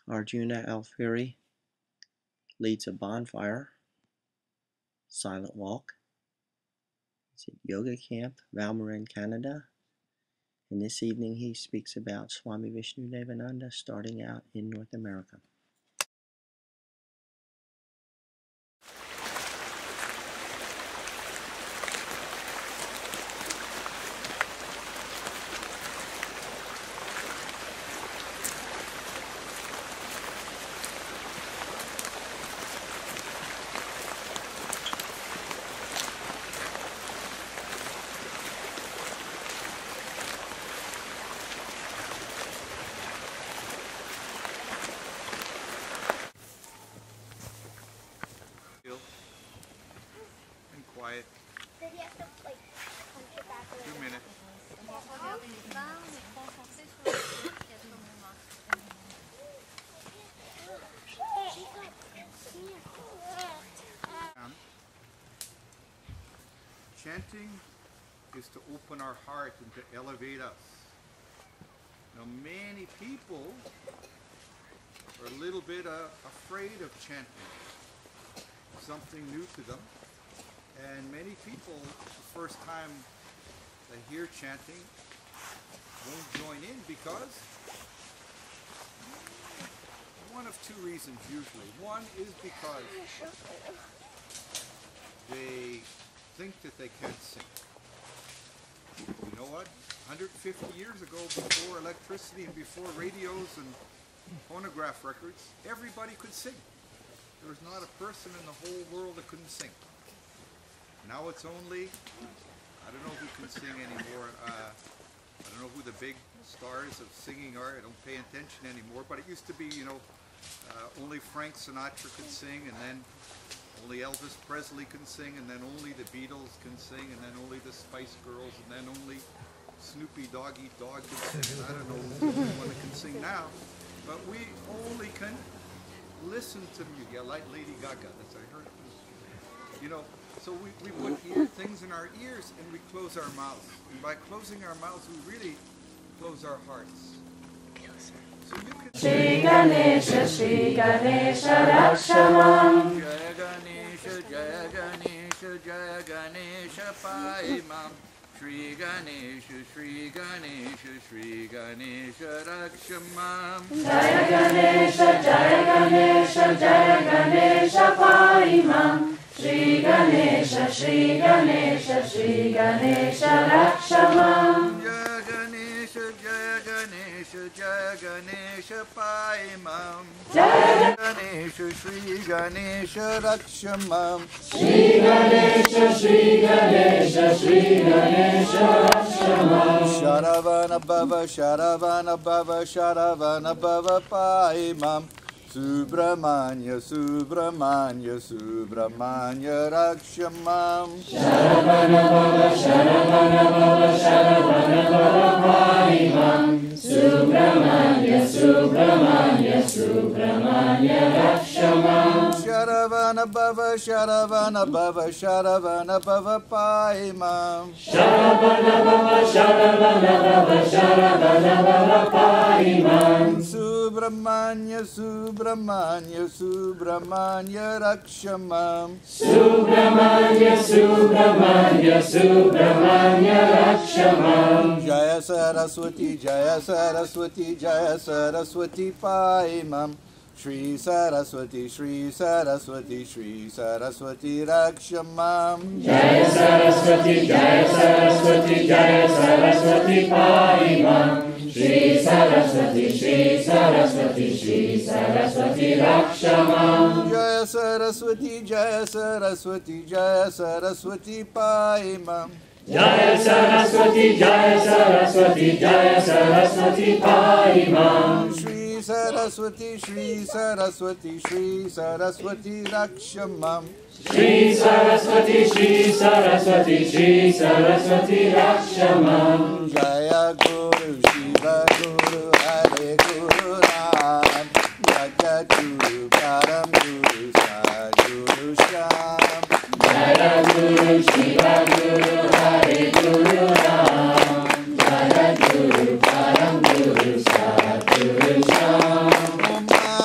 Arjuna Alfiri leads a bonfire, silent walk. He's at yoga camp, Valmarin, Canada. And this evening he speaks about Swami Vishnu Devananda starting out in North America. Quiet. 2 minutes. Chanting is to open our heart and to elevate us. Now, many people are a little bit afraid of chanting. Something new to them. And many people, the first time they hear chanting, won't join in because one of two reasons usually. One is because they think that they can't sing. You know what? 150 years ago, before electricity and before radios and phonograph records, everybody could sing. There was not a person in the whole world that couldn't sing. Now it's only, I don't know who can sing anymore. I don't know who the big stars of singing are. I don't pay attention anymore. But it used to be, you know, only Frank Sinatra could sing, and then only Elvis Presley can sing, and then only the Beatles can sing, and then only the Spice Girls, and then only Snoopy Doggy Dog can sing. I don't know who's the only one that can sing now. But we only can listen to music. Yeah, like Lady Gaga. That's I heard. You know. So we put things in our ears and we close our mouths. And by closing our mouths, we really close our hearts. So you can Shri Ganesha, Shri Ganesha, Rakshamam. Jaya Ganesha, Jaya Ganesha, Jaya Ganesha, Paimam. Shri Ganesha, Shri Ganesha, Shri Ganesha, Rakshamam. Jaya Ganesha, Jaya Ganesha, Jaya Ganesha, Paimam. Shri Ganesha, Shri Ganesha, Shri Ganesha, Rakshamam. Jaya Ganesha, Jaya Ganesha, Jaya Ganesha, Paimam. Jaya Ganesha, Shri Ganesha, Rakshamam. Shri Ganesha, Shri Ganesha, Shri Ganesha, Rakshamam. Sharavana Bhava, Sharavana Bhava, Sharavana Bhava, Paimam. Subramanya, Subramanya, Subramanya, Rakshamam. Sharavana Bhava, Sharavana Bhava, Sharavana Bhava, Paimam. Subramanya, Subramanya, Subramanya, Rakshamam. Sharavana Bhava, Sharavana Bhava, Sharavana Bhava, Paimam. Sharavana Bhava, Sharavana Bhava, Sharavana Bhava, Paimam. Subramanya, Subramanya, Subramanya, Rakshamam. Subramanya, Subramanya, Subramanya, Rakshamam. Jaya Saraswati, Jaya Saraswati, Jaya Saraswati, Paimam. Shri Saraswati, Shri Saraswati, Shri Saraswati, Rakshamam. Jaya Saraswati, Jaya Saraswati, Jaya Saraswati, Paimam. Shri Saraswati, Shri Saraswati, Shri Saraswati, Rakshamam. Jaya Saraswati, Jaya Saraswati, Jaya Saraswati, Paimam. Jaya Saraswati, Jaya Saraswati, Jaya Saraswati, Paimam. Shri Saraswati, Shri Saraswati, Shri Saraswati, Rakshamam. Shri Saraswati, Shri Saraswati, Shri Saraswati, Rakshamam. Jaya Guru, Shiva Guru, Hare Guru Ram. Jagat Guru, Param Guru, Sadguru Sham. Jaya Guru, Shiva Guru, Hare Guru Ram. Jagat Guru, Param Guru, Sadguru Sham.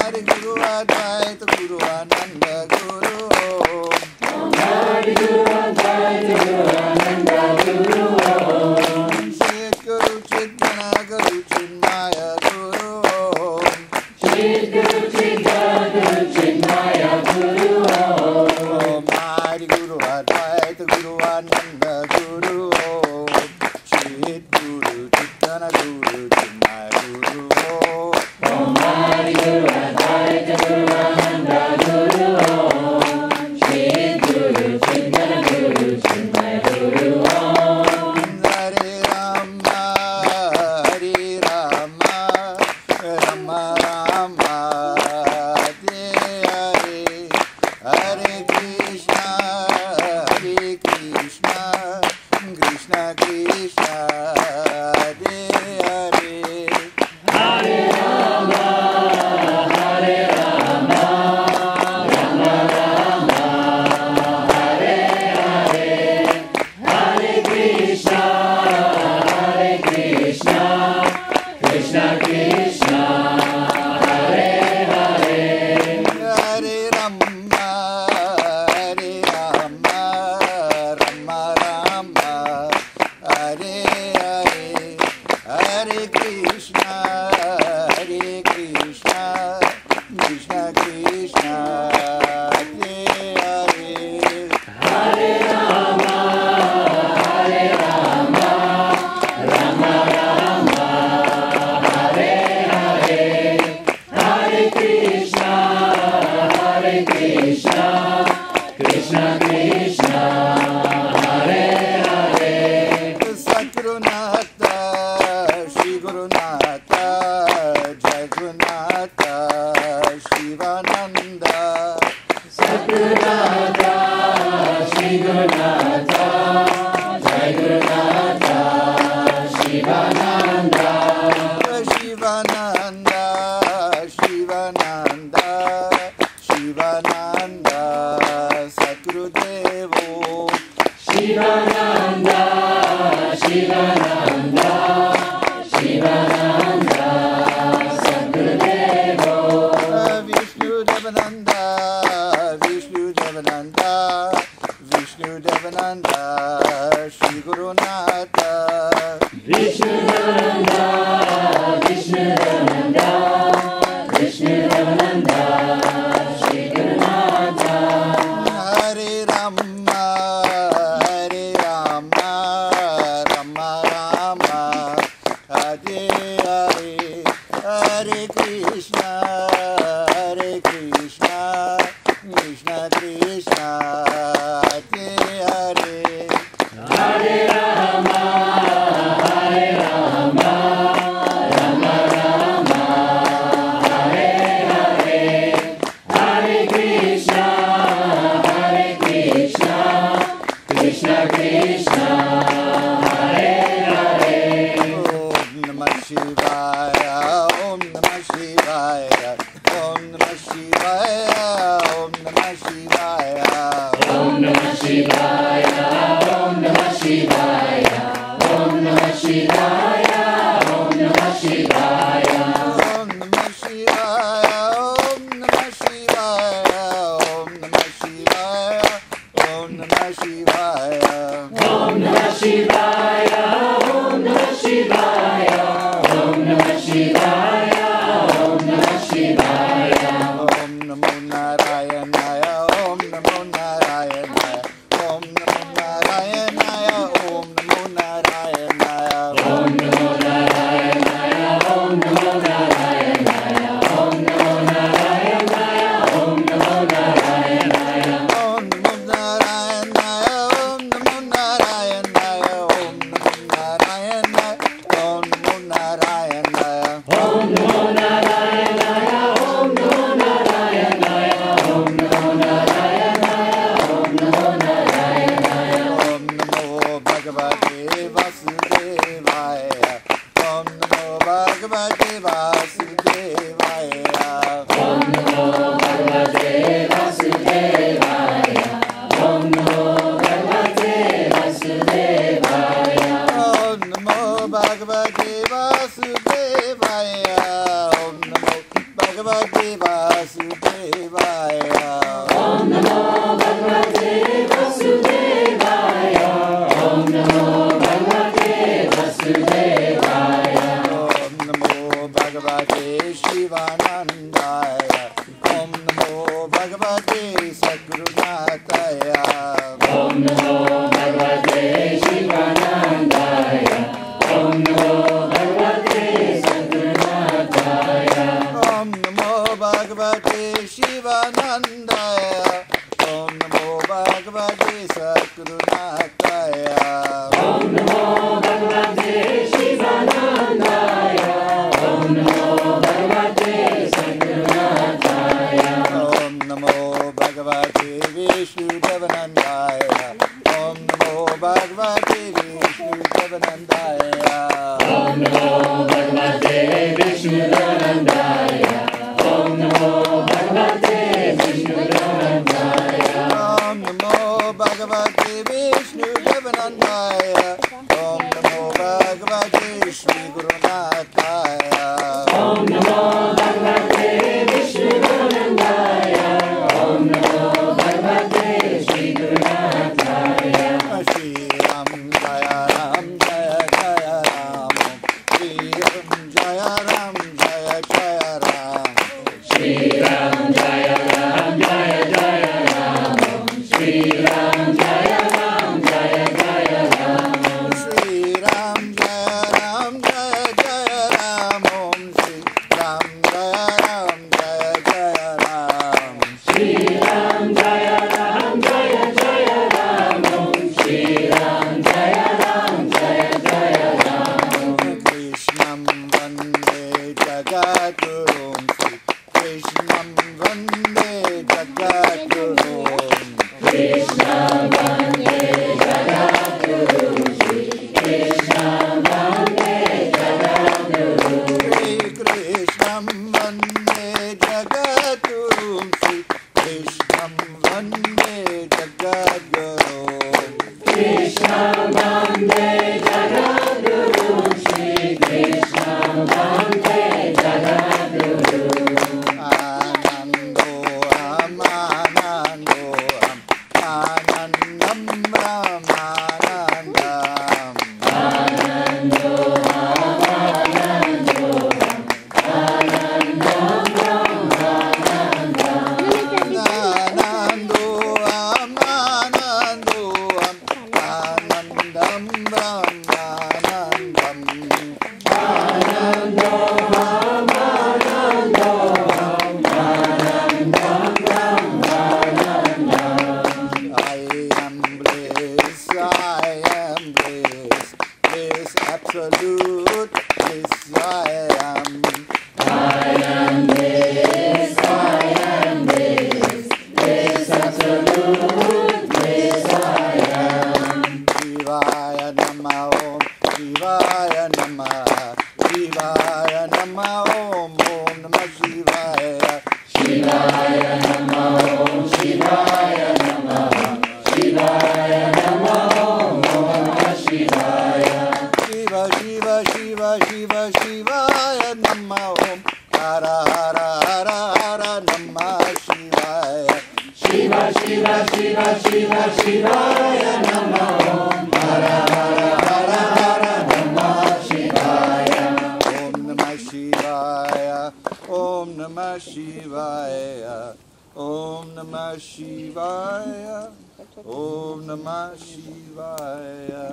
Shiva Shivanandaya. Om Namo Bhagavate Sadgurunataya. Om Namo Bhagavate Shivanandaya. Om Namo Bhagavate Sadgurunataya. Om Namo Bhagavate Shivanandaya. Om Namo Bhagavate Sadgurunataya. Om Namo Bhagavate Shivanandaya. Om Namo Bhagavate Sadgurunataya. Om Namo Bhagavate Vishnu Devanandaya. Om Namo Bhagavate Vishnu Devanandaya. Om Namo Bhagavate Vishnu Devanandaya. Om Namo Bhagavate Vishnu Devanandaya. Om Namo Bhagavate Vishnu Devanandaya. Om Namo Bhagavate Shri Guru Nataya. Om Namo Bhagavate Vishnu Devanandaya. Om Namo Bhagavate Shri Guru Nataya. Shri Ram Jaya Ram Jaya Jaya Ram. Shri Ram Jaya Ram Jaya Jaya Ram. Shri Ram Jaya Ram Jaya Jaya Ram. Shri Ram Jaya Ram Jaya Jaya Ram. Shri Ram Jaya Ram Jaya Jaya Ram. Om Shri Ram Jaya Ram Jaya Jaya Ram. Shri Ram Jaya Ram Jaya Jaya Ram. Shri Ram Jaya Ram Jaya Jaya Ram. Krishnam Vande Jagadgurum. Shri Krishnam Vande Jagadgurum. Krishna Vande Jagadguru. Shri Krishna Vande Jagadguru. Shri Krishnam Vande Jagadgurum. Shri Krishnam Vande Jagadgurum. Krishna Vande Jagadguru. Shri Krishna Vande Jagadguru. Anando Anando Anandam Brahmanandam. Anando Anando Anando Brahmanandam. Anando Amanando Anandam Brahmanandam. Anando Amanando Anandam Brahmanandam. I am bliss, bliss absolute, bliss I am. I am bliss, I am bliss, bliss absolute, bliss I am. Shivaya Namah Om, Shivaya Namah, Shivaya Namah Om, Om Namah Shivaya. Shivaya Namah Om, Shivaya Namah, Shivaya Namah Om, Om Namah Shivaya. Shiva Shiva Shiva Shiva Shivaya Namah Om, Hara Hara Hara Hara Namah Shivaya. Shiva Shiva Shiva Shiva Shivaya Namah Om, Hara Hara Hara Hara Namah Shivaya. Om Namah Shivaya, Om Namah Shivaya, Om Namah Shivaya, Om Namah Shivaya.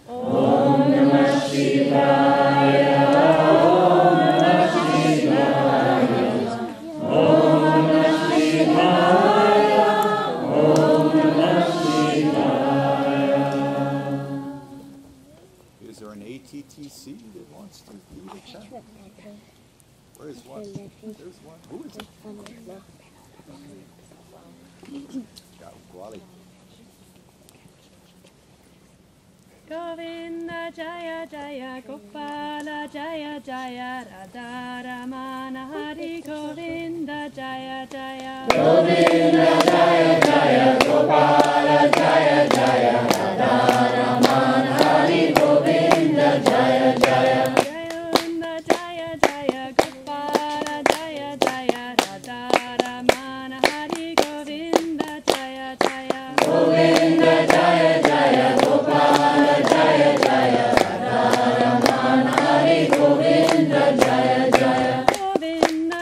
Om Namah Shivaya, Om Namah Shivaya, Om Namah Shivaya, Om Namah Shivaya. Is there an ATTC that wants to lead a chat? Where is one? There's one. Who is it? Wally. Govinda Jaya Jaya Gopala Jaya Jaya Radha Ramana Hari Govinda Jaya Jaya Govinda Jaya Jaya Gopala Jaya Jaya Radha Ramana Hari Govinda Jaya Jaya. Govinda Jaya Jaya Gopala Jaya Jaya Radha Ramana Hari Govinda Jaya Jaya Govinda Jaya Jaya Gopala Jaya Jaya Radha Ramana Hari Govinda Jaya Jaya. Govinda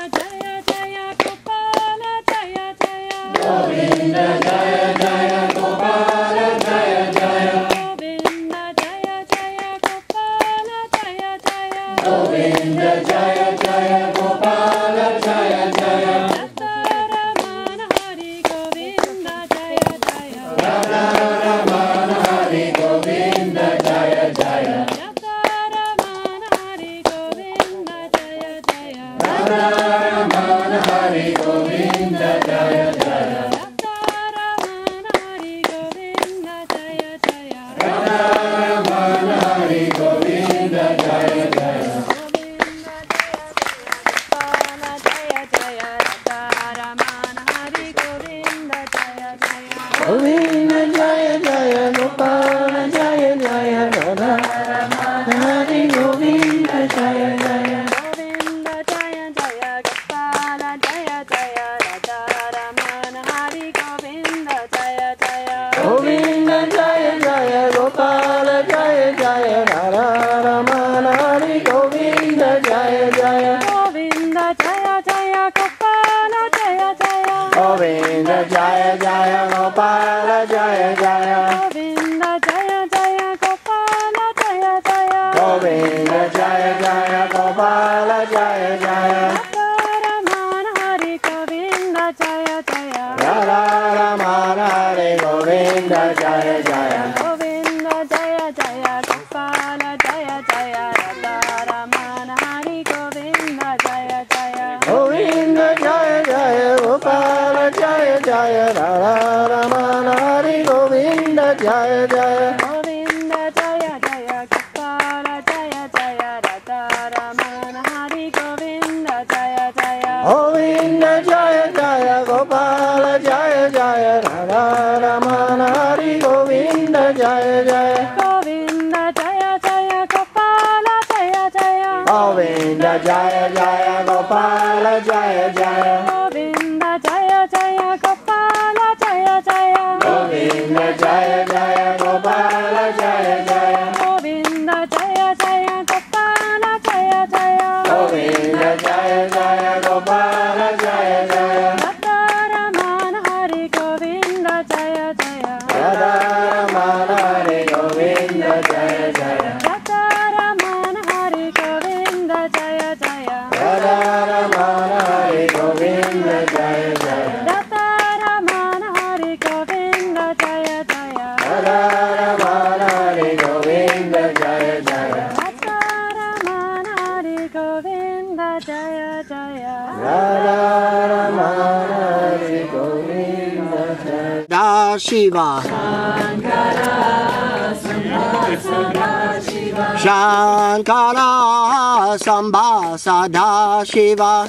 Jaya Jaya Radharamana Hari Govinda Jaya Jaya Radharamana Hari Govinda Jaya Jaya Radharamana Hari Govinda Jaya Jaya Radharamana Hari Govinda Jaya Jaya Radharamana Hari Govinda Jaya Jaya Radharamana Hari Govinda Jaya Jaya Govinda Jaya Jaya Gopala Jaya Jaya Radharamana Hari Govinda Jaya Jaya Govinda Jaya Jaya Gopala Jaya Jaya Radharamana Hari Govinda Jaya Jaya Govinda Jaya Jaya Gopala Jaya Jaya Radharamana Hari Govinda Jaya Jaya Govinda Jaya Jaya Gopala Jaya Jaya Govinda Jaya Jaya Gopala Jaya Jaya Govinda Jaya Jaya Gopala Jaya Jaya Govinda Jaya Jaya Gopala Jaya Jaya Radharamana Hari Govinda Jaya Jaya Radharamana Hari Govinda Jaya Jaya Govinda Jaya Jaya Gopala Jaya Jaya Radharamana Hari Govinda Jaya Jaya Govinda Jaya Jaya Gopala Jaya Jaya Radharamana Hari Govinda Jaya Jaya Govinda Jaya Jaya Gopala Jaya Jaya Radharamana Hari Govinda Jaya Jaya Govinda Jaya Jaya Gopala Jaya Jaya Radharamana Hari Govinda Jaya Jaya Govinda Jaya Jaya Gopala Jaya Jaya Govinda Jaya Jaya Gopala Jaya Jaya Govinda Jaya Jaya Gopala Jaya Jaya Govinda Jaya Jaya Gopala Jaya Jaya Govinda Jaya Jaya Gopala Jaya Jaya Govinda Jaya Jaya Gopala Jaya Jaya Radharamana Hari Govinda Jaya Jaya Radharamana Hari Govinda Jaya Jaya Radharamana Hari Govinda Jaya Jaya Radharamana Hari Govinda Jaya Jaya Radharamana Hari Govinda Jaya Jaya Radharamana Hari Govinda Jaya Jaya Radharamana Hari Govinda Jaya Jaya Radharamana Hari Govinda Jaya Da Shiva Shankara Samba Sada Shiva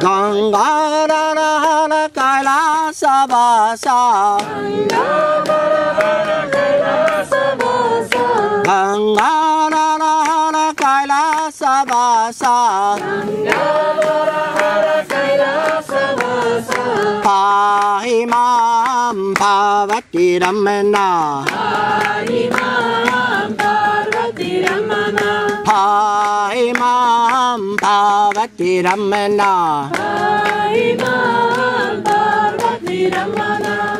Gangadhara Kailasa Vasa Gangadhara Kailasa Vasa Pahimam Parvati Ramana Pahimam Parvati Ramana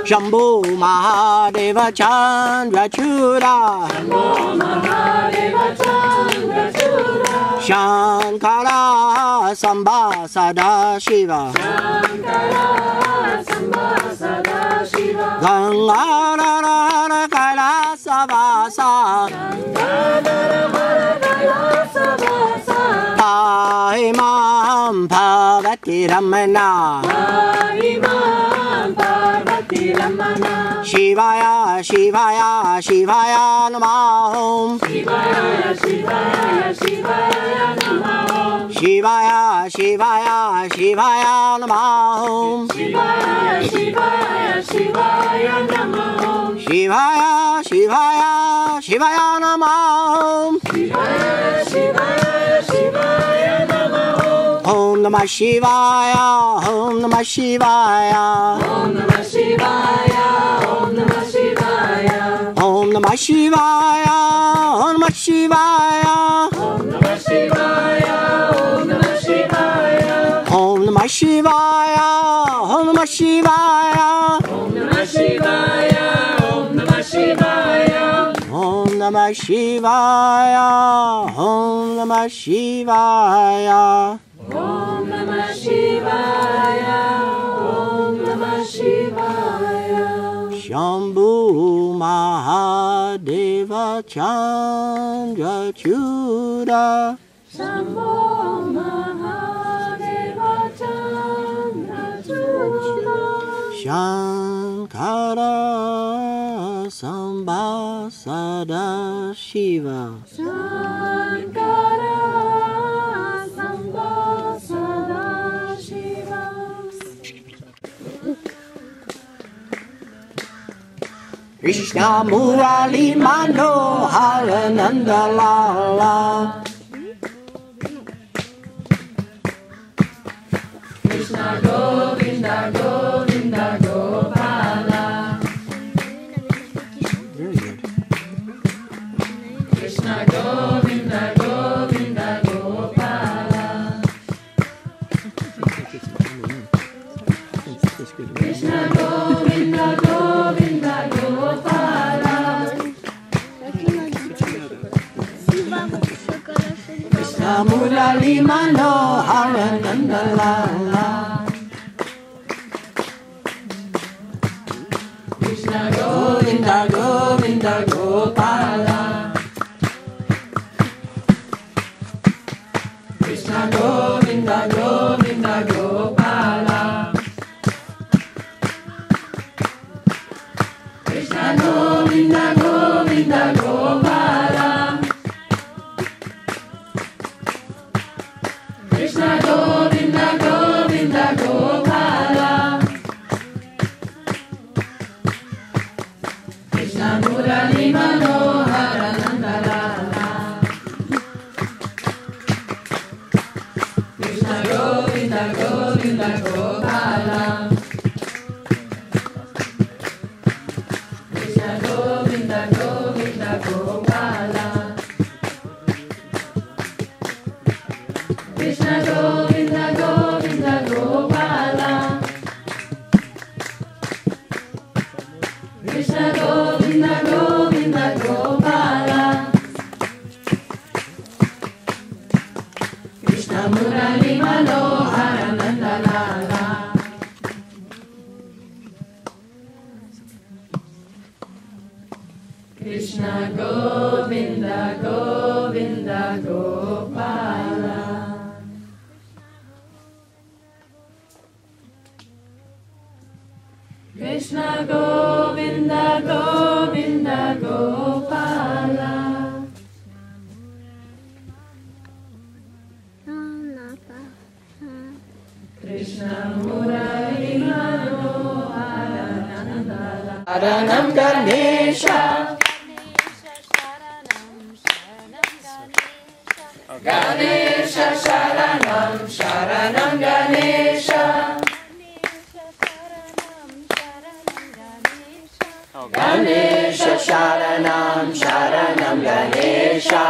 Shambhu Mahadeva Chandra Chura Shankara Samba Sada Shiva Gangadhara Kailasa Vasa Pahimam Parvati Ramana Shivaya Shivaya Shivaya Namah Shivaya Shivaya Shivaya Namah Shivaya Shivaya Shivaya Namah Om Namah Shivaya Om Namah Shivaya Om Namah Shivaya Om Namah Shivaya Om Namah Shivaya Om Namah Shivaya Om Namah Shivaya Om Namah Shivaya Om Namah Shivaya Om Namah Shivaya Om Namah Shivaya Om Namah Namah Shivaya, Om Namah Shivaya. Om Namah Shivaya, Om Namah Shivaya. Shambhu Mahadeva Chandra Chuda. Shambho Mahadeva Chandra Chuda. Shankara Sambasada Shiva. Shankara Sambasada Shiva. Krishna Murali Manohara Nanda Lala. Krishna Govinda Govinda Gopala. Very good. Krishna Govinda Govinda Gopala. Krishna Govinda Govinda Gopala. Krishna Murali Manohara Nanda Lala. Krishna Govinda Govinda Gopala. Krishna Govinda Govinda Gopala. Krishna Govinda Govinda Gopala. Krishna Govinda Govinda Gopala. Krishna Murali Manohara Nandalala. Krishna Govinda Govinda Gopala. Krishna Govinda Govinda Gopala. Krishna Govinda Govinda Gopala. Krishna Govinda Govinda Gopala. Krishna Murali Manohara Nandalala. Krishna Govinda Govinda Gopala. Krishna Govinda Govinda Gopala. Krishna Murali Manohara Nandala. Sharanam Ganesha. Ganesha Sharanam Sharanam Ganesha. Ganesha Sharanam Sharanam Ganesha.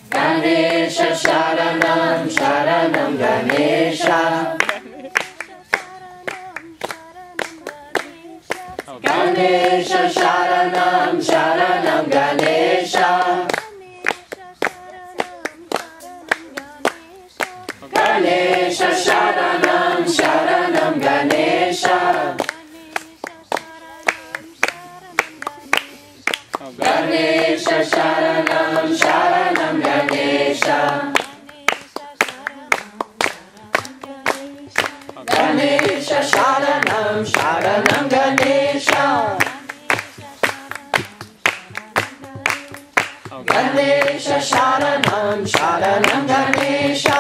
Ganesha Sharanam Sharanam Ganesha. Ganesha Sharanam Sharanam Ganesha. Ganesha Sharanam Sharanam Ganesha. Ganesha Sharanam Sharanam Ganesha. Ganesha Sharanam Sharanam Ganesha. Ganesha Sharanam Sharanam Ganesha.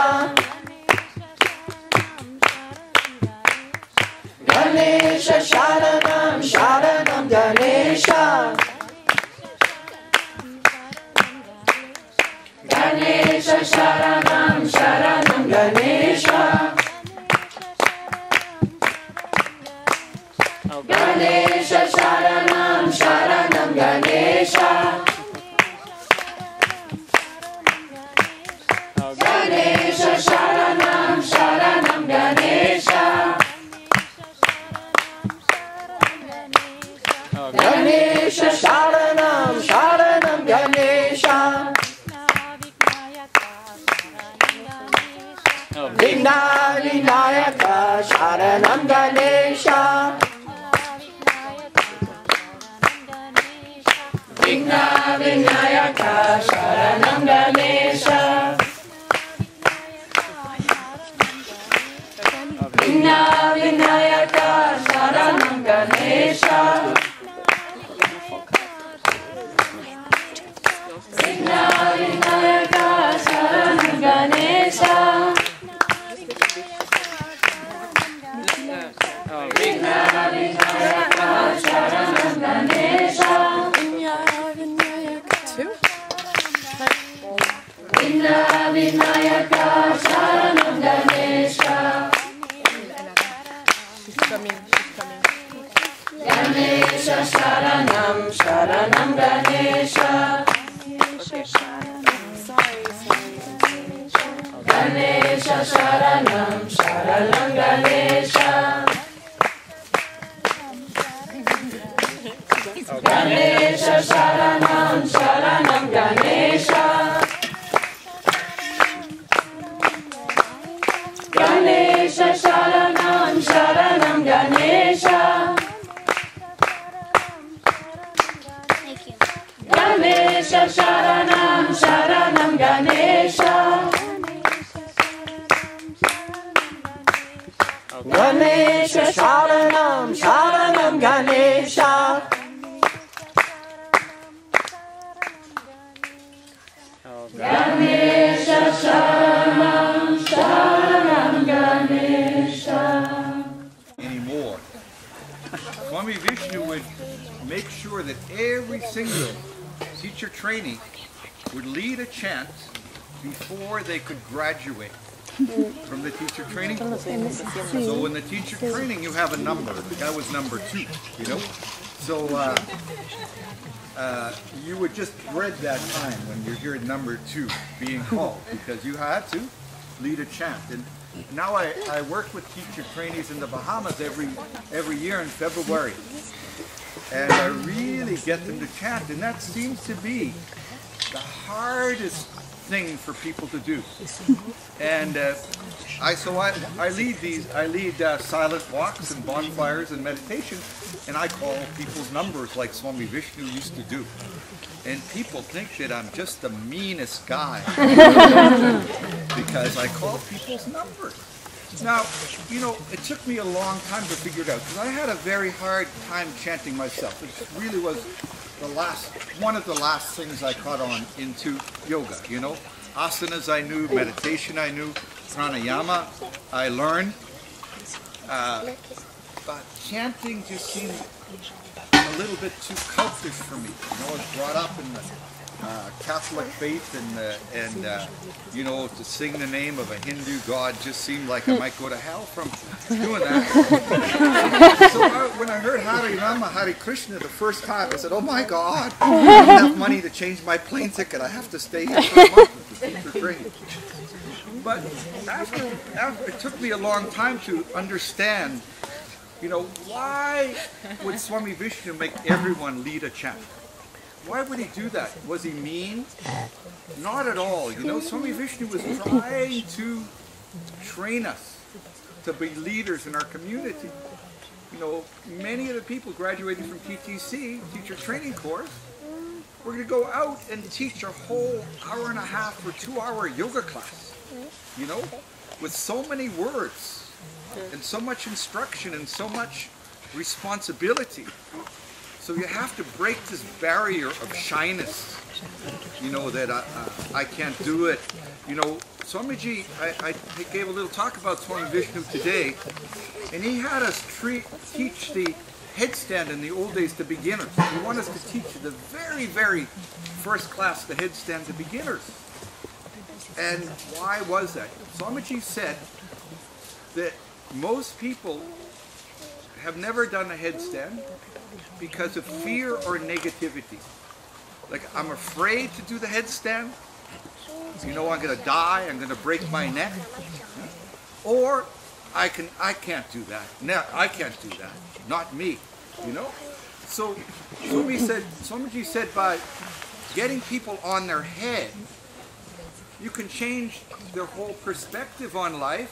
Ganesha Sharanam Sharanam Ganesha. Ganesha Sharanam Sharanam Ganesha. Ganesha Sharanam Sharanam Ganesha. Ganesha Sharanam Sharanam Ganesha. Vigna Vinayaka Sharanam Ganesha. Vigna Vinayaka Sharanam Ganesha. Vigna Vinayaka Sharanam Ganesha. Vigna Vinayaka Sharanam Ganesha. Vigna Vinayaka Sharanam Ganesha. Vigna Vinayaka Sharanam Ganesha. Ganesha Sharanam Sharanam Ganesha. Ganesha Sharanam Sharanam Ganesha. Ganesha Sharanam Sharanam Ganesha. Ganesha Sharanam Sharanam Ganesha. Ganesha Sharanam Sharanam Ganesha. Ganesha Sharanam Sharanam Ganesha. Ganesha Sharanam Sharanam Ganesha. Anymore. Swami Vishnu would make sure that every single teacher trainee would lead a chant before they could graduate from the teacher training course. So in the teacher training you have a number. That was number 2, you know? So you would just dread that time when you hear number 2 being called, because you had to lead a chant. And now I work with teacher trainees in the Bahamas every year in February, and I really get them to chant, and that seems to be the hardest thing for people to do. And I lead silent walks and bonfires and meditation, and I call people's numbers like Swami Vishnu used to do. And people think that I'm just the meanest guy because I call people's numbers. Now, you know, it took me a long time to figure it out, because I had a very hard time chanting myself. It really was one of the last things I caught on into yoga, you know. Asanas I knew, meditation I knew, pranayama I learned, but chanting just seemed a little bit too cultish for me. You know, I was brought up in the Catholic faith, and you know, to sing the name of a Hindu god just seemed like I might go to hell from doing that. So when I heard Hare Rama, Hare Krishna the first time, I said, oh my God, I don't have enough money to change my plane ticket. I have to stay here for a month with the teacher training. But after it took me a long time to understand, you know, why would Swami Vishnu make everyone lead a chant? Why would he do that? Was he mean? Not at all. You know, Swami Vishnu was trying to train us to be leaders in our community. You know, many of the people graduating from TTC, teacher training course, were going to go out and teach a whole hour and a half or 2-hour yoga class. You know, with so many words and so much instruction and so much responsibility. So you have to break this barrier of shyness, you know, that I can't do it. You know, Swamiji, I gave a little talk about Swami Vishnu today, and he had us teach the headstand in the old days to beginners. He wanted us to teach the very, very first class, the headstand to beginners. And why was that? Swamiji said that most people have never done a headstand because of fear or negativity. Like, I'm afraid to do the headstand. You know, I'm going to die. I'm going to break my neck. Or I can't do that. No, I can't do that. Not me. You know. So Swamiji said, by getting people on their head, you can change their whole perspective on life,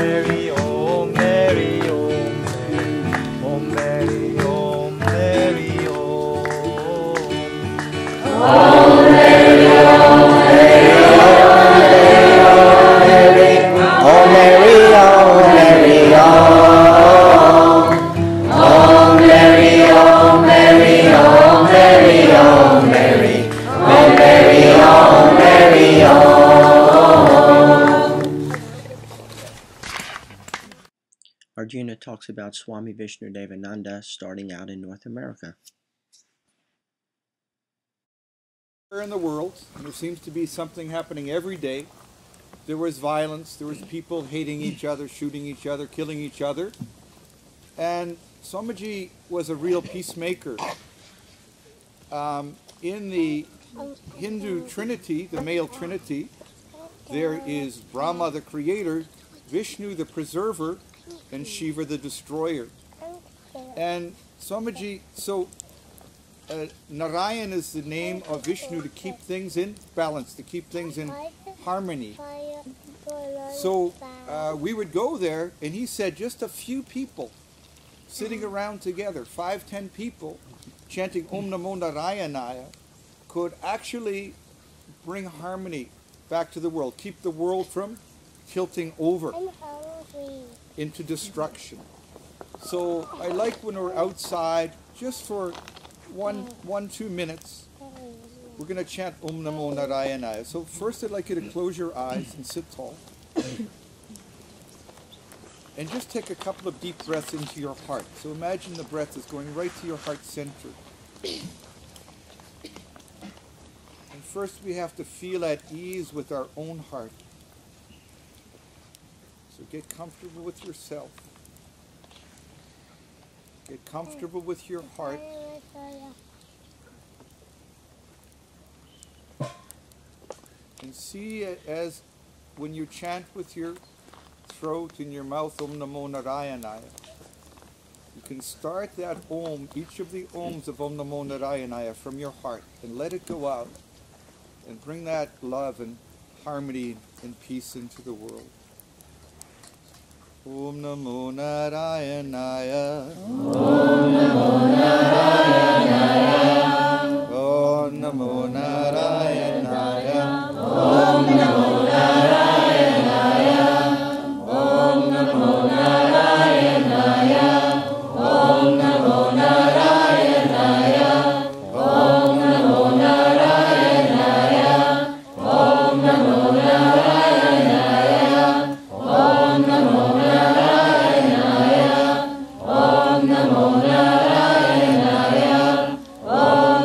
Arjuna talks about Swami Vishnu Devananda starting out in North America. In the world, and there seems to be something happening every day. There was violence, there was people hating each other, shooting each other, killing each other. And Swamiji was a real peacemaker. In the Hindu Trinity, the male Trinity, there is Brahma the creator, Vishnu the preserver, and Shiva the destroyer. And Swamiji, Narayan is the name of Vishnu to keep things in balance, to keep things in harmony. So we would go there, and he said just a few people sitting around together, 5-10 people, chanting Om Namo Narayanaya, could actually bring harmony back to the world, keep the world from tilting over into destruction. So I like when we're outside, just for 1-2 minutes, we're going to chant Om Namo Narayanaya. So first I'd like you to close your eyes and sit tall. And just take a couple of deep breaths into your heart. So imagine the breath is going right to your heart center. And first we have to feel at ease with our own heart. So get comfortable with yourself. Get comfortable with your heart. And see as when you chant with your throat and your mouth Om Namo Narayanaya, you can start that Om, each of the Oms of Om Namo Narayanaya from your heart and let it go out and bring that love and harmony and peace into the world. Om Namo Narayanaya. Om Namo Narayanaya. Om Namo Narayanaya. Om Namo Narayanaya. Om Namo Narayanaya. Om Namo Narayanaya. Om Namo Narayanaya. Om Namo Narayanaya. Om Namo Narayanaya. Om Namo Narayanaya. Om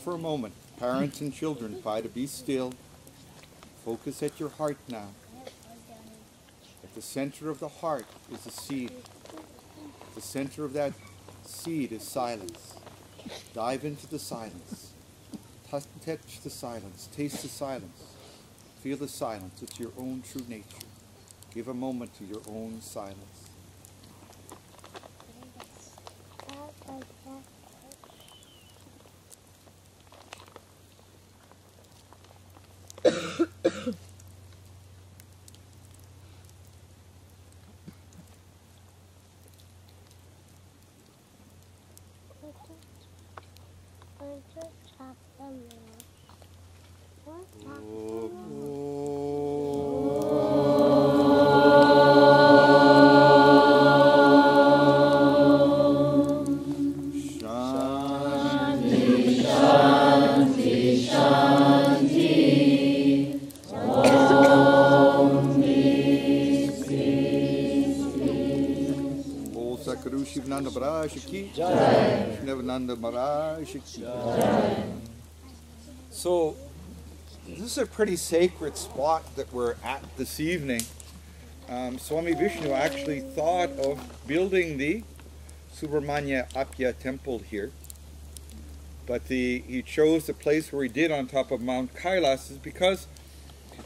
for a moment. Parents and children, try to be still. Focus at your heart now. At the center of the heart is a seed. The center of that seed is silence. Dive into the silence. Touch the silence. Taste the silence. Feel the silence. It's your own true nature. Give a moment to your own silence. So, this is a pretty sacred spot that we're at this evening. Swami Vishnu actually thought of building the Subramanya Apya temple here. But he chose the place where he did on top of Mount Kailas is because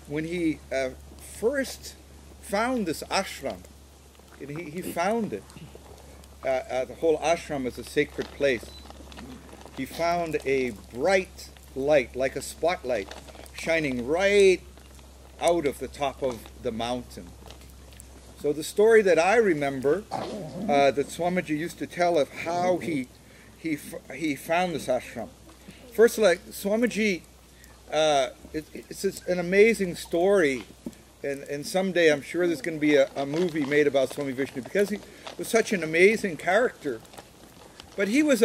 when he first found this ashram, and he found it, the whole ashram is a sacred place. He found a bright light, like a spotlight, shining right out of the top of the mountain. So the story that I remember that Swamiji used to tell of how he found this ashram. First, like Swamiji, it's an amazing story, and someday I'm sure there's going to be a movie made about Swami Vishnu because he was such an amazing character. But he was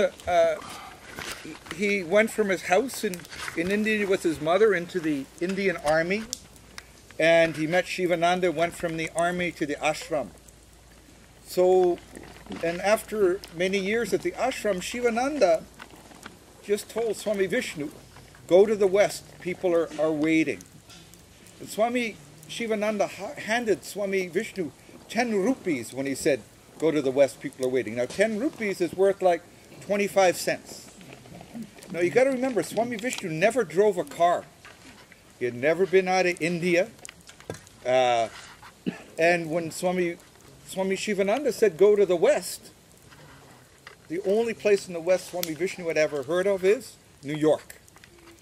he went from his house in India with his mother into the Indian army, and he met Shivananda, went from the army to the ashram. So, and after many years at the ashram, Shivananda just told Swami Vishnu, go to the west, people are waiting. And Swami Shivananda handed Swami Vishnu 10 rupees when he said, go to the west, people are waiting. Now 10 rupees is worth like 25 cents. Now you got to remember, Swami Vishnu never drove a car. He had never been out of India. And when Swami Shivananda said go to the west, the only place in the west Swami Vishnu had ever heard of is New York.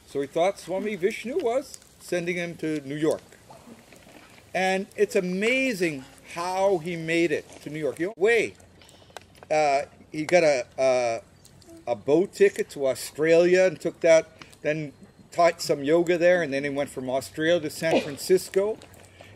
So he thought Swami Vishnu was sending him to New York. And it's amazing how he made it to New York. You know, he got a boat ticket to Australia and took that, then taught some yoga there, and then he went from Australia to San Francisco.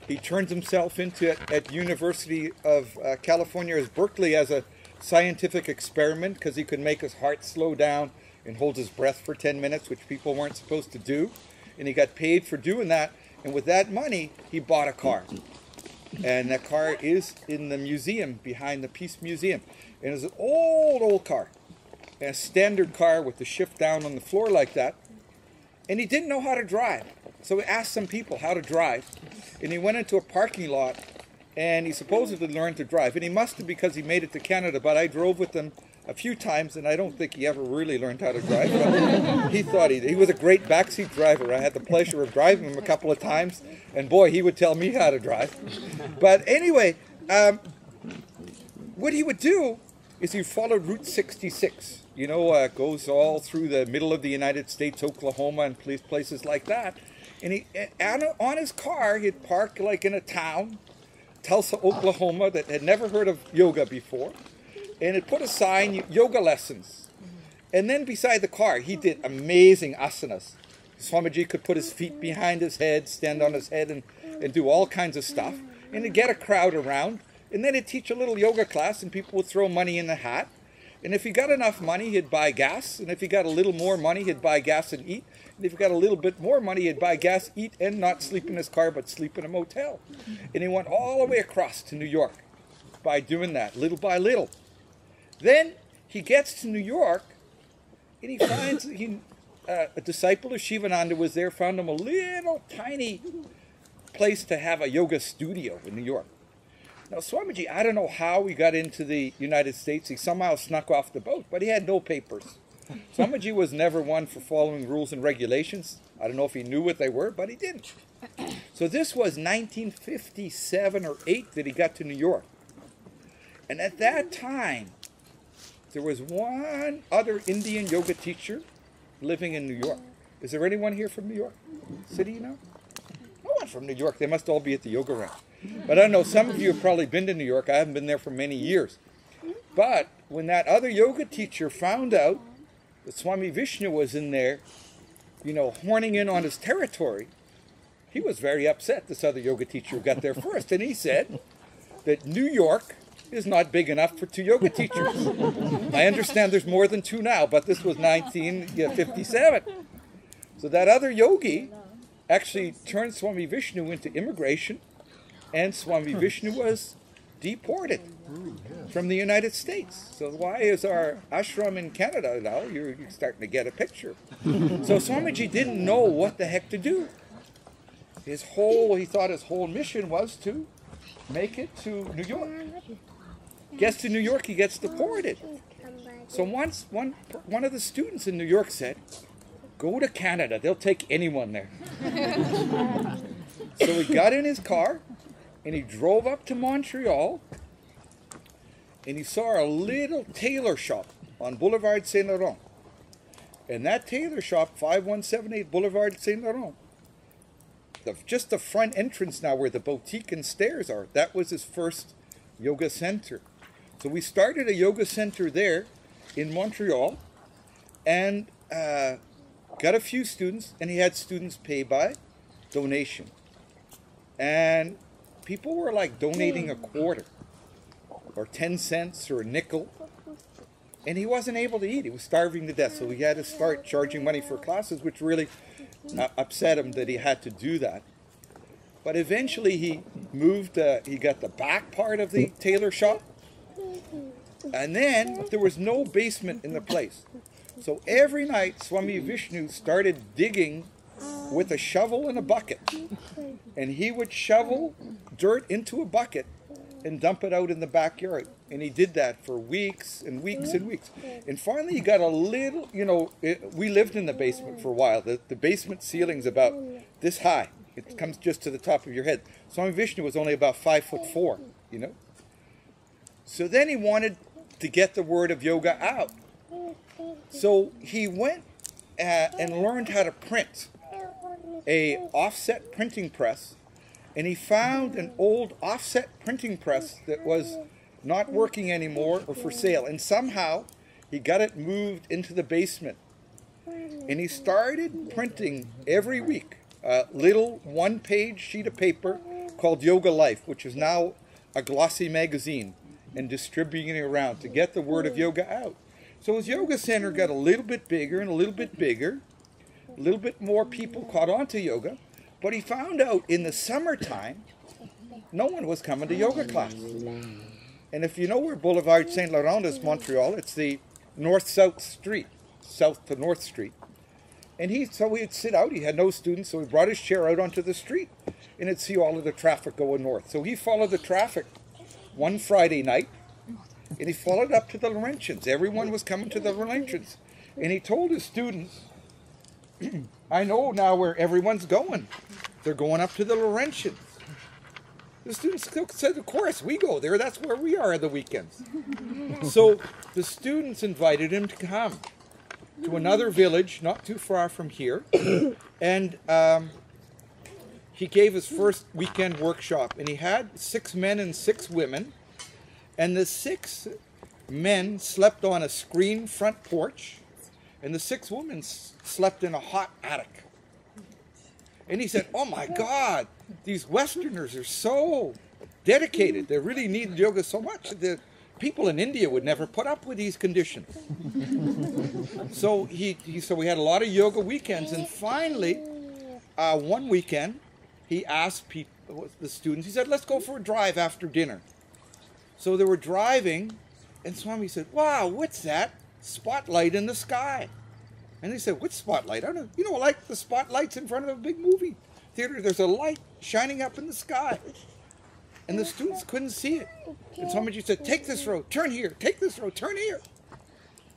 He turned himself into at University of California as Berkeley as a scientific experiment because he could make his heart slow down and hold his breath for 10 minutes, which people weren't supposed to do. And he got paid for doing that. And with that money, he bought a car. And that car is in the museum, behind the Peace Museum. And it's an old car. And a standard car with the shift down on the floor like that. And he didn't know how to drive. So he asked some people how to drive. And he went into a parking lot, and he supposedly learned to drive. And he must have because he made it to Canada, but I drove with him a few times, and I don't think he ever really learned how to drive. But he thought he was a great backseat driver. I had the pleasure of driving him a couple of times, and boy, he would tell me how to drive. But anyway, what he would do is he followed Route 66. You know, it goes all through the middle of the United States, Oklahoma, and places like that. And he, on his car, he'd park like in a town, Tulsa, Oklahoma, that had never heard of yoga before. And it put a sign, yoga lessons. And then beside the car, he did amazing asanas. Swamiji could put his feet behind his head, stand on his head, and do all kinds of stuff. And he'd get a crowd around. And then he'd teach a little yoga class, and people would throw money in the hat. And if he got enough money, he'd buy gas. And if he got a little more money, he'd buy gas and eat. And if he got a little bit more money, he'd buy gas, eat, and not sleep in his car, but sleep in a motel. And he went all the way across to New York by doing that, little by little. Then he gets to New York, and he finds a disciple of Shivananda was there, found him a little tiny place to have a yoga studio in New York. Now, Swamiji, I don't know how he got into the United States. He somehow snuck off the boat, but he had no papers. Swamiji was never one for following rules and regulations. I don't know if he knew what they were, but he didn't. So this was 1957 or 8 that he got to New York. And at that time, there was one other Indian yoga teacher living in New York. Is there anyone here from New York City, you know? No one from New York. They must all be at the yoga round. But I don't know, some of you have probably been to New York. I haven't been there for many years. But when that other yoga teacher found out that Swami Vishnu was in there, you know, horning in on his territory, he was very upset, this other yoga teacher who got there first. And he said that New York is not big enough for 2 yoga teachers. I understand there's more than 2 now, but this was 1957. So that other yogi actually turned Swami Vishnu into immigration, and Swami Vishnu was deported from the United States. So why is our ashram in Canada now? You're starting to get a picture. So Swamiji didn't know what the heck to do. He thought his whole mission was to make it to New York. Gets to New York, he gets deported. So once one of the students in New York said, "Go to Canada, they'll take anyone there." So he got in his car and he drove up to Montreal, and he saw a little tailor shop on Boulevard Saint Laurent. And that tailor shop, 5178 Boulevard Saint Laurent, just the front entrance now where the boutique and stairs are, that was his first yoga center. So we started a yoga center there in Montreal, and got a few students, and he had students pay by donation. And people were like donating a quarter or 10 cents or a nickel, and he wasn't able to eat. He was starving to death, so he had to start charging money for classes, which really upset him that he had to do that. But eventually he moved, he got the back part of the tailor shop, and then there was no basement in the place. So every night Swami Vishnu started digging with a shovel and a bucket, and he would shovel dirt into a bucket and dump it out in the backyard. And he did that for weeks and weeks and weeks. And finally he got a little, you know, we lived in the basement for a while. The basement ceiling's about this high. It comes just to the top of your head. Swami Vishnu was only about 5'4", you know. So then he wanted to get the word of yoga out. So he went and learned how to print a offset printing press, and he found an old offset printing press that was not working anymore or for sale, and somehow he got it moved into the basement, and he started printing every week a little 1-page sheet of paper called Yoga Life, which is now a glossy magazine, and distributing it around to get the word of yoga out. So his yoga center got a little bit bigger and a little bit bigger. A little bit more people caught on to yoga, but he found out in the summertime, no one was coming to yoga class. And if you know where Boulevard Saint Laurent is, Montreal, it's the north-south street, south to north street. And so he'd sit out, he had no students, so he brought his chair out onto the street, and he'd see all of the traffic going north. So he followed the traffic one Friday night, and he followed up to the Laurentians. Everyone was coming to the Laurentians. And he told his students, "I know now where everyone's going. They're going up to the Laurentians." The students said, "Of course, we go there. That's where we are on the weekends." So the students invited him to come to another village not too far from here. And he gave his first weekend workshop. And he had 6 men and 6 women. And the 6 men slept on a screened front porch, and the 6 women slept in a hot attic. And he said, "Oh my God, these Westerners are so dedicated. They really need yoga so much. The people in India would never put up with these conditions." So so we had a lot of yoga weekends, and finally, one weekend, he asked the students, he said, "Let's go for a drive after dinner." So they were driving, and Swami said, "Wow, what's that spotlight in the sky?" And they said, what spotlight? I don't know. You know, like the spotlights in front of a big movie theater. There's a light shining up in the sky. And the students couldn't see it. And Swamiji said, take this road, turn here. Take this road, turn here.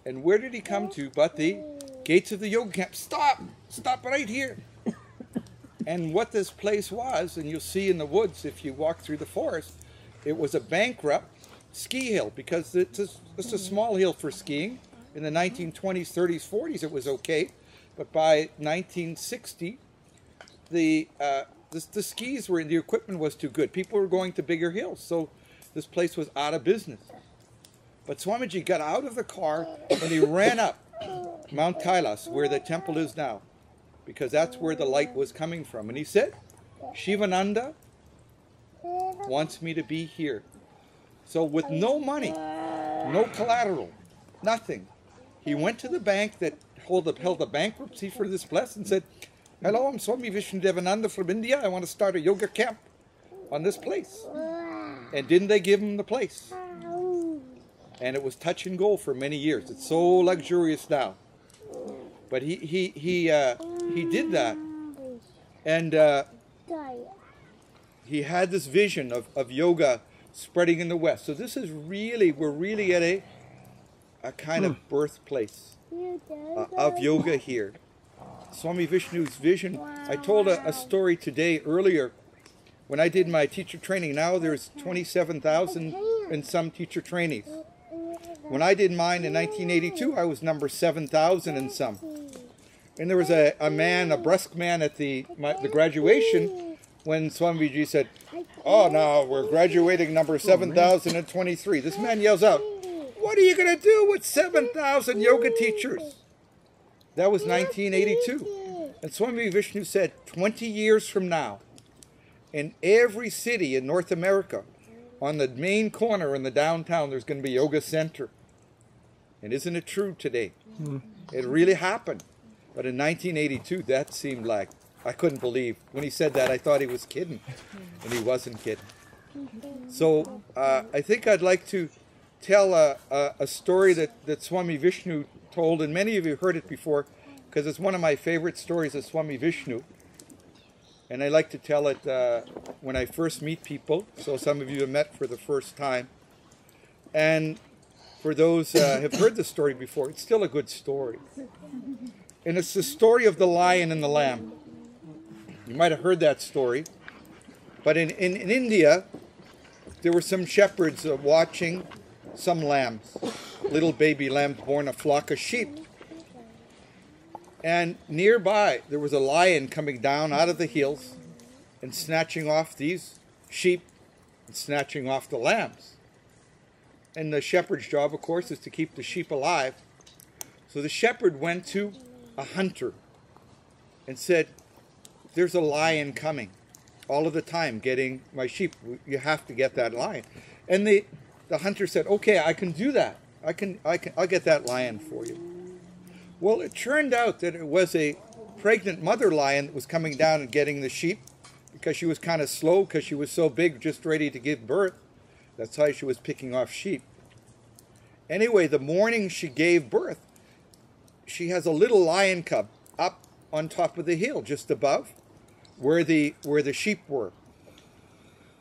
And where did he come to but the gates of the yoga camp? Stop! Stop right here. And what this place was, and you'll see in the woods if you walk through the forest, it was a bankrupt ski hill because it's a small hill for skiing. In the 1920s, 30s, 40s, it was okay. But by 1960, the skis were, the equipment was too good. People were going to bigger hills, so this place was out of business. But Swamiji got out of the car and he ran up Mount Kailas, where the temple is now, because that's where the light was coming from. And he said, Shivananda wants me to be here. So with no money, no collateral, nothing, he went to the bank that held the bankruptcy for this place and said, hello, I'm Swami Vishnu Devananda from India. I want to start a yoga camp on this place. And didn't they give him the place? And it was touch and go for many years. It's so luxurious now. But he did that. And he had this vision of yoga spreading in the West. So this is really, we're really at a kind of birthplace of yoga here. Swami Vishnu's vision. I told a story today earlier when I did my teacher training. Now there's 27,000 and some teacher trainees. When I did mine in 1982, I was number 7,000 and some. And there was a man, a brusque man at the graduation when Swamiji said, oh, now we're graduating number 7,023. This man yells out, what are you going to do with 7,000 yoga teachers? That was 1982. And Swami Vishnu said, 20 years from now, in every city in North America, on the main corner in the downtown, there's going to be a yoga center. And isn't it true today? It really happened. But in 1982, that seemed like, I couldn't believe. When he said that, I thought he was kidding. And he wasn't kidding. So I think I'd like to tell a story that Swami Vishnu told, and many of you heard it before, because it's one of my favorite stories of Swami Vishnu. And I like to tell it when I first meet people, so some of you have met for the first time. And for those who have heard the story before, it's still a good story. And it's the story of the lion and the lamb. You might have heard that story. But in India, there were some shepherds watching some lambs, little baby lambs born a flock of sheep. And nearby, there was a lion coming down out of the hills and snatching off these sheep and snatching off the lambs. And the shepherd's job, of course, is to keep the sheep alive. So the shepherd went to a hunter and said, there's a lion coming all of the time getting my sheep. You have to get that lion. And the hunter said, okay, I can do that. I'll get that lion for you. Well, it turned out that it was a pregnant mother lion that was coming down and getting the sheep because she was kind of slow because she was so big, just ready to give birth. That's why she was picking off sheep. Anyway, the morning she gave birth, she has a little lion cub up on top of the hill, just above where the sheep were.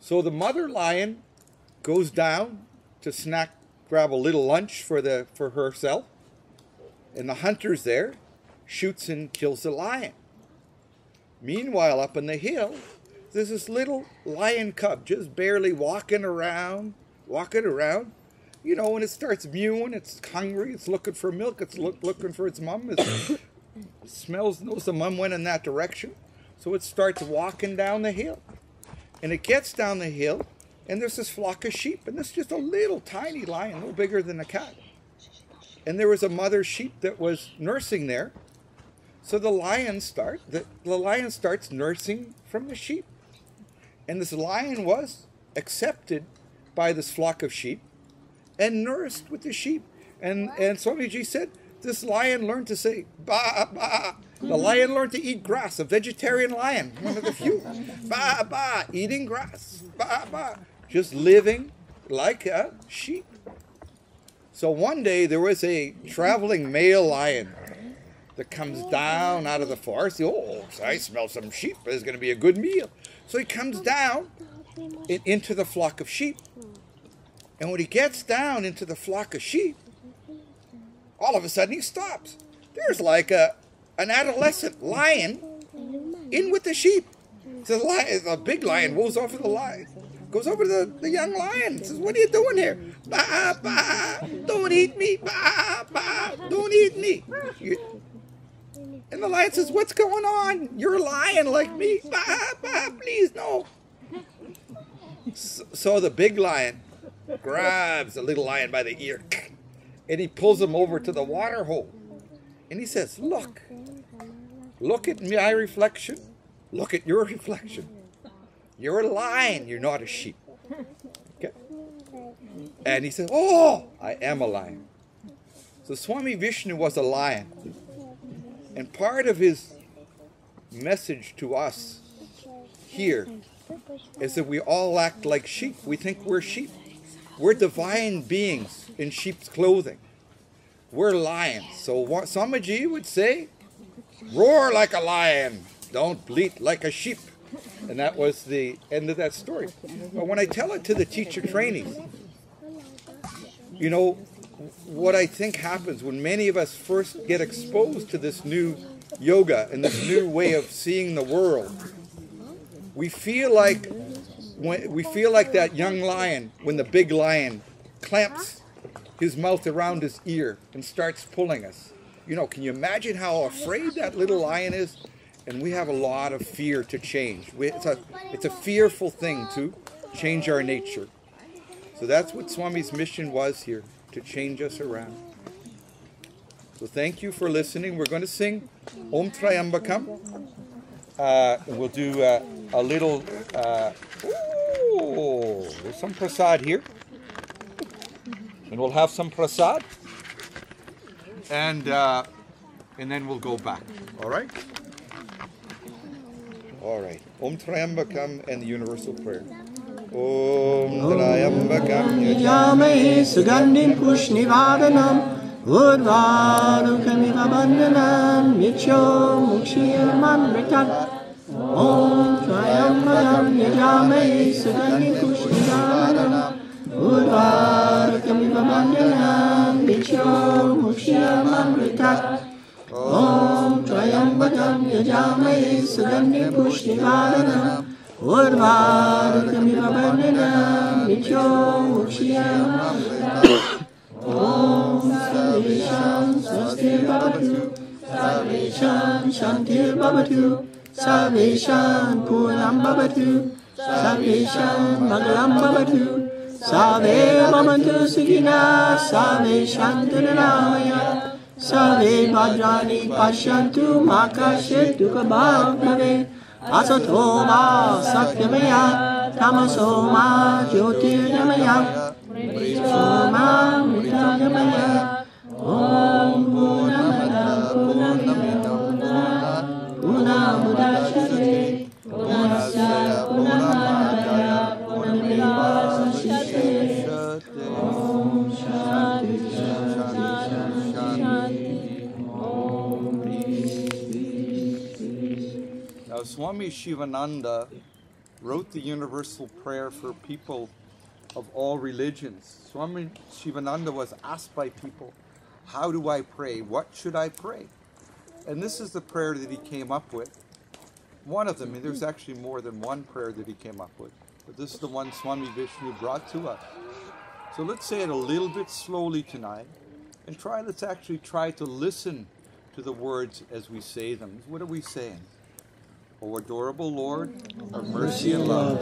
So the mother lion goes down to grab a little lunch for herself, and the hunter's there, shoots and kills the lion. Meanwhile, up on the hill, there's this little lion cub just barely walking around. You know, when it starts mewing, it's hungry, it's looking for milk, it's looking for its mom. It knows the mom went in that direction. So it starts walking down the hill. And it gets down the hill, and there's this flock of sheep. And this is just a little tiny lion, no bigger than a cat. And there was a mother sheep that was nursing there. So the lion starts nursing from the sheep. And this lion was accepted by this flock of sheep and nursed with the sheep. And Swamiji said, this lion learned to say, ba, ba. The lion learned to eat grass, a vegetarian lion, one of the few. Ba, ba, eating grass, ba, ba. Just living like a sheep. So one day there was a traveling male lion. that comes down out of the forest. Oh, I smell some sheep. There's going to be a good meal. So he comes down into the flock of sheep. And when he gets down into the flock of sheep, all of a sudden he stops. There's like an adolescent lion in with the sheep. So the big lion goes over to the young lion and says, "What are you doing here?" "Bah, bah, don't eat me. Bah, bah, don't eat me." And the lion says, "What's going on? You're a lion like me. Bah, bah, please, no." So the big lion grabs the little lion by the ear and he pulls him over to the water hole. And he says, look at my reflection. Look at your reflection. You're a lion. You're not a sheep. Okay? And he says, "Oh, I am a lion." So Swami Vishnu was a lion. And part of his message to us here is that we all act like sheep. We think we're sheep. We're divine beings in sheep's clothing. We're lions. So what Swamiji would say, roar like a lion, don't bleat like a sheep. And that was the end of that story. But when I tell it to the teacher trainees, you know, what I think happens when many of us first get exposed to this new yoga and this new way of seeing the world, we feel like that young lion when the big lion clamps his mouth around his ear and starts pulling us. You know, can you imagine how afraid that little lion is? And we have a lot of fear to change. It's a fearful thing to change our nature. So that's what Swami's mission was here, to change us around. So thank you for listening. We're going to sing Om Trayambakam. We'll do a little, there's some prasad here. And we'll have some prasad. And then we'll go back. All right? All right. Om Trayambakam and the universal prayer. Om Trayambakam Yajame Sugandhim Pushnivadanam Udvarukamiva Bandhanam Mityo Mukshiyamamritat. Om Trayambakam Yajame Sugandhim Pushnivadanam Udvarukamiva Bandhanam Mityo Mukshiyamamritat. Om Trayambakam Yajame Sugandhim Pushnivadanam Udvarukamiva Bandhanam Mityo Mukshiyamamritat. Om Sarvesham Swastir Bhavatu Sarvesham Shantir Bhavatu Sarvesham Purnam Bhavatu Sarvesham Mangalam Bhavatu Sarve Bhavantu Sukhina Sarve Shantu Niramaya Sarve Bhadrani Pashyantu Makashe Dukhabhav Bhave Asato Ma Satyamaya Tamaso Ma Jyotirgamaya Soma Mritamaya Om Purnamada Purnamudachyate Purnasya Purnamadaya Purnamevasishyate. Om Shanti Shanti Shanti. Om Peace. Now, Swami Shivananda wrote the universal prayer for people of all religions. Swami Shivananda was asked by people, how do I pray? What should I pray? And this is the prayer that he came up with. One of them, I mean, there's actually more than one prayer that he came up with, but this is the one Swami Vishnu brought to us. So let's say it a little bit slowly tonight, and let's actually try to listen to the words as we say them. What are we saying? O adorable Lord, of mercy and love,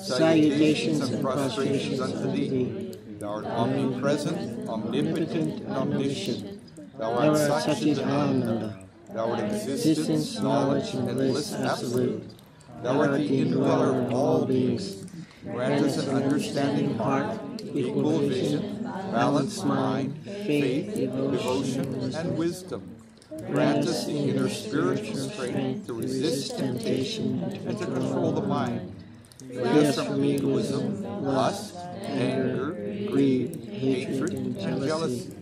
salutations and prostrations unto Thee. Thou art omnipresent, omnipotent, and omniscient. Thou art Satchidananda. Thou art existence, knowledge, and bliss absolute. Thou art the indweller of all beings. Grant us an understanding heart, equal vision, balanced mind, faith, devotion, and wisdom. Grant us the inner spiritual strength to resist temptation and to control the mind. Free us from egoism, lust, anger, greed, hatred, and jealousy.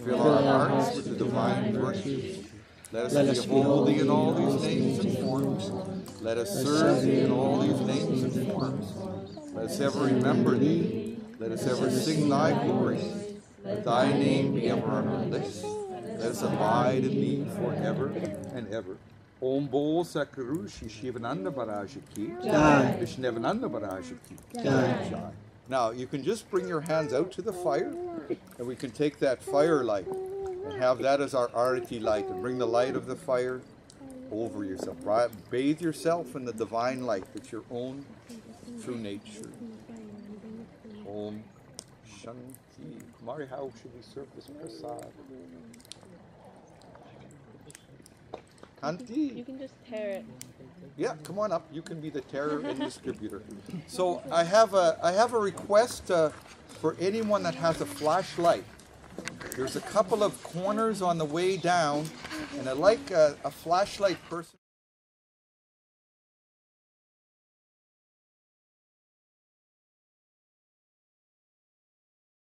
Fill our hearts with the divine virtues. Let us behold thee in all these names and forms. Let us serve thee in all these names and forms. Let us ever remember thee. Let us ever sing thy glory. Let thy name be ever on our lips. Let us abide in thee forever and ever. Om Bol Sakaru Shivananda Barajaki. Vishnevananda Barajaki. Now you can just bring your hands out to the fire, and we can take that fire light and have that as our arati light, and bring the light of the fire over yourself. Bathe yourself in the divine light that's your own true nature. Om Shanti. Mari, how should we serve this prasad? Kanti. You can just tear it. Yeah, come on up. You can be the terror and distributor. So I have a request for anyone that has a flashlight. There's a couple of corners on the way down, and I'd like a flashlight person.